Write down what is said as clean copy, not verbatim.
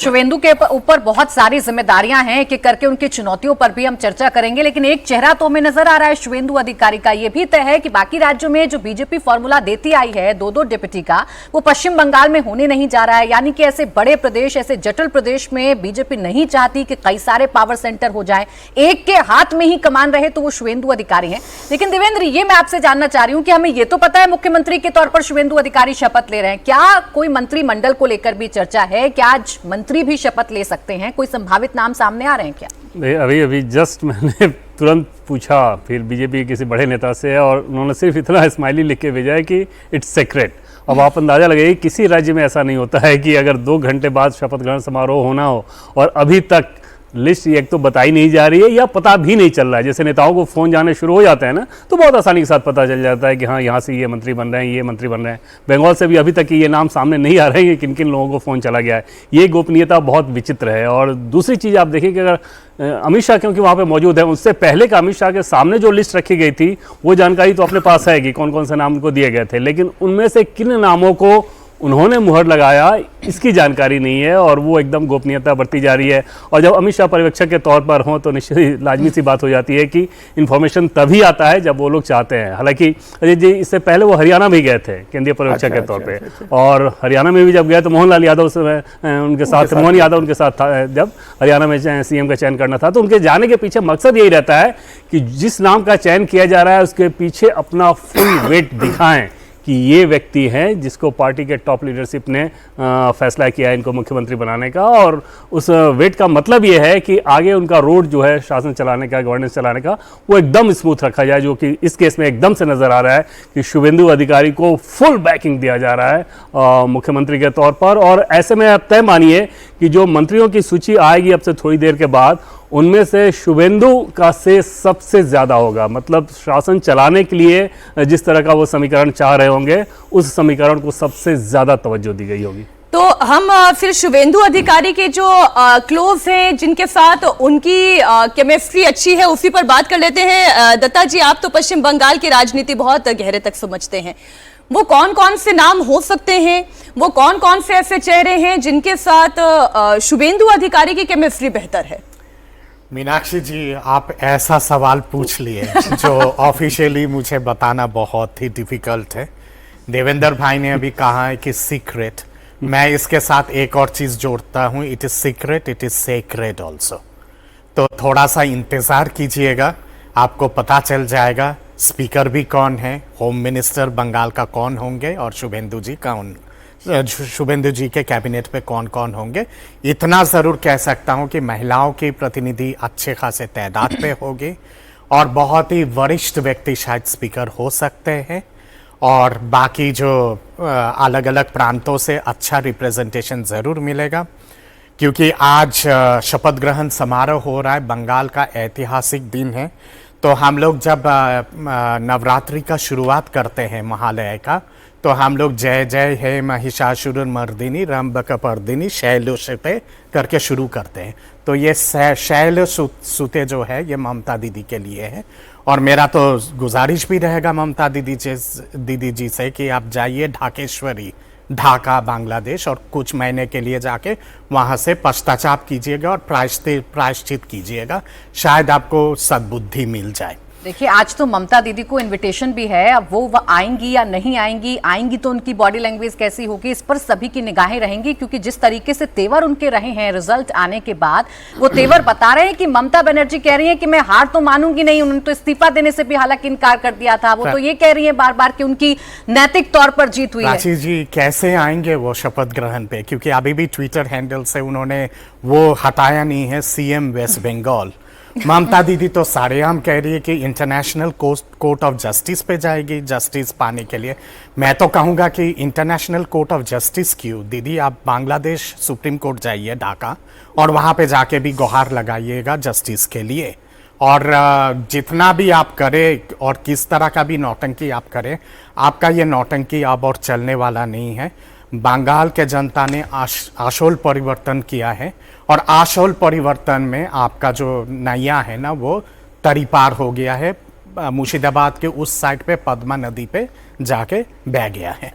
शुवेंदु के ऊपर बहुत सारी जिम्मेदारियां हैं कि करके उनकी चुनौतियों पर भी हम चर्चा करेंगे, लेकिन एक चेहरा तो हमें नजर आ रहा है शुवेंदु अधिकारी का। यह भी तय है कि बाकी राज्यों में जो बीजेपी फॉर्मूला देती आई है दो डिप्टी का, वो पश्चिम बंगाल में होने नहीं जा रहा है। यानी कि ऐसे बड़े प्रदेश, ऐसे जटिल प्रदेश में बीजेपी नहीं चाहती कि कई सारे पावर सेंटर हो जाए, एक के हाथ में ही कमान रहे, तो वो शुवेंदु अधिकारी है। लेकिन देवेंद्र, ये मैं आपसे जानना चाह रही हूं कि हमें ये तो पता है मुख्यमंत्री के तौर पर शुवेंदु अधिकारी शपथ ले रहे हैं, क्या कोई मंत्रिमंडल को लेकर भी चर्चा है? क्या आज मंत्री भी शपथ ले सकते हैं? कोई संभावित नाम सामने आ रहे हैं क्या? अभी जस्ट मैंने तुरंत पूछा फिर बीजेपी के किसी बड़े नेता से, और उन्होंने सिर्फ इतना स्माइली लिख के भेजा है कि इट्स सीक्रेट। अब आप अंदाजा लगाइए, किसी राज्य में ऐसा नहीं होता है कि अगर 2 घंटे बाद शपथ ग्रहण समारोह होना हो और अभी तक लिस्ट एक तो बताई नहीं जा रही है या पता भी नहीं चल रहा है। जैसे नेताओं को फ़ोन जाने शुरू हो जाते हैं ना, तो बहुत आसानी के साथ पता चल जाता है कि हाँ, यहाँ से ये मंत्री बन रहे हैं, ये मंत्री बन रहे हैं। बंगाल से भी अभी तक ये नाम सामने नहीं आ रहे हैं कि किन किन लोगों को फ़ोन चला गया है। ये गोपनीयता बहुत विचित्र है। और दूसरी चीज़ आप देखिए कि अगर अमित शाह क्योंकि वहाँ पे मौजूद है, उससे पहले का अमित शाह के सामने जो लिस्ट रखी गई थी वो जानकारी तो अपने पास है कि कौन कौन से नाम उनको दिए गए थे, लेकिन उनमें से किन नामों को उन्होंने मुहर लगाया इसकी जानकारी नहीं है, और वो एकदम गोपनीयता बरती जा रही है। और जब अमित शाह पर्यवेक्षक के तौर पर हों तो निश्चित लाजमी सी बात हो जाती है कि इन्फॉर्मेशन तभी आता है जब वो लोग चाहते हैं। हालांकि अजय जी, इससे पहले वो हरियाणा भी गए थे केंद्रीय पर्यवेक्षक के तौर पे, और हरियाणा में भी जब गए तो मोहनलाल यादव उनके साथ, मोहन यादव उनके साथ था जब हरियाणा में सीएम का चयन करना था। तो उनके जाने के पीछे मकसद यही रहता है कि जिस नाम का चयन किया जा रहा है उसके पीछे अपना फुल वेट दिखाएं कि ये व्यक्ति हैं जिसको पार्टी के टॉप लीडरशिप ने फैसला किया है इनको मुख्यमंत्री बनाने का। और उस वेट का मतलब ये है कि आगे उनका रोड जो है शासन चलाने का, गवर्नेंस चलाने का, वो एकदम स्मूथ रखा जाए, जो कि इस केस में एकदम से नजर आ रहा है कि शुवेंदु अधिकारी को फुल बैकिंग दिया जा रहा है मुख्यमंत्री के तौर पर। और ऐसे में आप तय मानिए कि जो मंत्रियों की सूची आएगी अब से थोड़ी देर के बाद, उनमें से शुवेंदु का से सबसे ज़्यादा होगा। मतलब शासन चलाने के लिए जिस तरह का वो समीकरण चाह रहे होंगे, उस समीकरण को सबसे ज़्यादा तवज्जो दी गई होगी। तो हम फिर शुवेंदु अधिकारी के जो क्लोज हैं, जिनके साथ उनकी केमिस्ट्री अच्छी है, उसी पर बात कर लेते हैं। दत्ता जी, आप तो पश्चिम बंगाल की राजनीति बहुत गहरे तक समझते हैं। वो कौन कौन से नाम हो सकते हैं, वो कौन कौन से ऐसे चेहरे हैं जिनके साथ शुवेंदु अधिकारी की केमिस्ट्री बेहतर है? मीनाक्षी जी, आप ऐसा सवाल पूछ लिए जो ऑफिशियली मुझे बताना बहुत ही डिफिकल्ट है। देवेंद्र भाई ने अभी कहा है कि सीक्रेट, मैं इसके साथ एक और चीज जोड़ता हूं, it is secret, it is secret also. तो थोड़ा सा इंतजार कीजिएगा, आपको पता चल जाएगा स्पीकर भी कौन है, होम मिनिस्टर बंगाल का कौन होंगे, और शुवेंदु जी के कैबिनेट पे कौन कौन होंगे। इतना ज़रूर कह सकता हूं कि महिलाओं की प्रतिनिधि अच्छे खासे तादाद पे होगी, और बहुत ही वरिष्ठ व्यक्ति शायद स्पीकर हो सकते हैं, और बाकी जो अलग अलग प्रांतों से अच्छा रिप्रेजेंटेशन ज़रूर मिलेगा। क्योंकि आज शपथ ग्रहण समारोह हो रहा है, बंगाल का ऐतिहासिक दिन है। तो हम लोग जब नवरात्रि का शुरुआत करते हैं महालय का, तो हम लोग जय जय हे महिषासुर मर्दिनी रंभकपर्दिनी शैलसुते करके शुरू करते हैं। तो ये शैलसुते जो है ये ममता दीदी के लिए है, और मेरा तो गुजारिश भी रहेगा ममता दीदी जी से कि आप जाइए ढाकेश्वरी, ढाका बांग्लादेश, और कुछ महीने के लिए जाके वहाँ से पश्चाताप कीजिएगा और प्रायश्चित कीजिएगा, शायद आपको सद्बुद्धि मिल जाए। देखिए, आज तो ममता दीदी को इनविटेशन भी है, अब वो आएंगी या नहीं आएंगी, आएंगी तो उनकी बॉडी लैंग्वेज कैसी होगी, इस पर सभी की निगाहें रहेंगी। क्योंकि जिस तरीके से तेवर उनके रहे हैं रिजल्ट आने के बाद, वो तेवर बता रहे हैं कि ममता बनर्जी कह रही है कि मैं हार तो मानूंगी नहीं। उन्होंने तो इस्तीफा देने से भी हालांकि इनकार कर दिया था। वो तो ये कह रही है बार बार कि उनकी नैतिक तौर पर जीत हुई है। रांची जी, कैसे आएंगे वो शपथ ग्रहण पे? क्योंकि अभी भी ट्विटर हैंडल से उन्होंने वो हटाया नहीं है, सीएम वेस्ट बंगाल। ममता दीदी तो सारेआम कह रही है कि इंटरनेशनल कोर्ट ऑफ जस्टिस पे जाएगी जस्टिस पाने के लिए। मैं तो कहूँगा कि इंटरनेशनल कोर्ट ऑफ जस्टिस क्यों दीदी, आप बांग्लादेश सुप्रीम कोर्ट जाइए ढाका, और वहाँ पे जाके भी गुहार लगाइएगा जस्टिस के लिए। और जितना भी आप करें और किस तरह का भी नौटंकी आप करें, आपका ये नौटंकी अब और चलने वाला नहीं है। बंगाल के जनता ने आशोल परिवर्तन किया है, और आशोल परिवर्तन में आपका जो नैया है ना, वो तरी पार हो गया है। मुर्शिदाबाद के उस साइड पे पद्मा नदी पे जाके बह गया है।